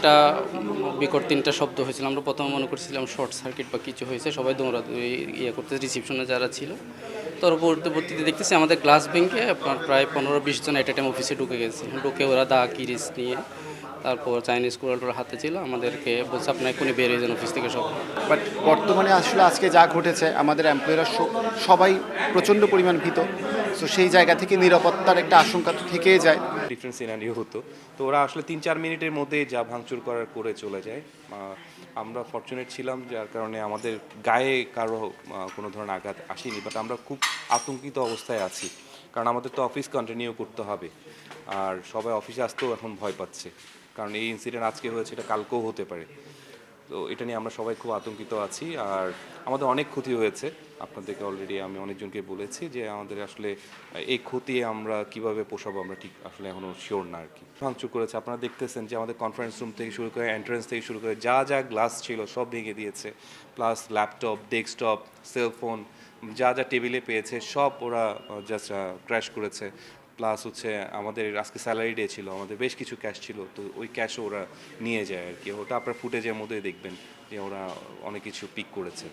একটা বিকট ৩টা শব্দ হয়েছিল। আমরা প্রথমে মনে করছিলাম শর্ট সার্কিট বা কিছু হয়েছে, সবাই ইয়ে করতে রিসিপশনে যারা ছিল। পরবর্তীতে দেখতেছি আমাদের গ্লাস ভেঙে আপনার প্রায় ১৫-২০ জন এট এ টাইম অফিসে ঢুকে গেছে। ঢুকে ওরা দা কিরিচ নিয়ে, তারপর চাইনিজ কুড়ালটোর হাতে ছিল, আমাদেরকে বলছে আপনার এখনই বের হয়ে যান অফিস থেকে সব। বাট বর্তমানে আসলে আজকে যা ঘটেছে আমাদের এমপ্লয়িরা সবাই প্রচণ্ড পরিমাণ ভীত। সো সেই জায়গা থেকে নিরাপত্তার একটা আশঙ্কা তো থেকেই যায়। ডিফারেন্ট সিনারিও হতো। তো ওরা আসলে ৩-৪ মিনিটের মধ্যে যা ভাঙচুর করার করে চলে যায়। আমরা ফরচুনেট ছিলাম, যার কারণে আমাদের গায়ে কারো কোনো ধরনের আঘাত আসেনি, বাট আমরা খুব আতঙ্কিত অবস্থায় আছি, কারণ আমাদের তো অফিস কন্টিনিউ করতে হবে। আর সবাই অফিসে আসতেও এখন ভয় পাচ্ছে, কারণ এই ইনসিডেন্ট আজকে হয়েছে, এটা কালকেও হতে পারে। তো এটা নিয়ে আমরা সবাই খুব আতঙ্কিত আছি। আর আমাদের অনেক ক্ষতি হয়েছে, আপনাদেরকে অলরেডি আমি অনেকজনকে বলেছি যে আমাদের আসলে এই ক্ষতি আমরা কিভাবে পোষাবো আমরা ঠিক আসলে এখনও শিওর না আর কি। ভাঙচুর করেছে, আপনারা দেখতেছেন যে আমাদের কনফারেন্স রুম থেকে শুরু করে এন্ট্রান্স থেকে শুরু করে যা যা গ্লাস ছিল সব ভেঙে দিয়েছে, প্লাস ল্যাপটপ, ডেস্কটপ, সেলফোন, যা যা টেবিলে পেয়েছে সব ওরা জাস্ট ক্র্যাশ করেছে। প্লাস হচ্ছে আমাদের আজকে স্যালারি ডে ছিল, আমাদের বেশ কিছু ক্যাশ ছিল, তো ওই ক্যাশও ওরা নিয়ে যায় আর কি। ওটা আপনার ফুটেজের মধ্যে দেখবেন যে ওরা অনেক কিছু পিক করেছে।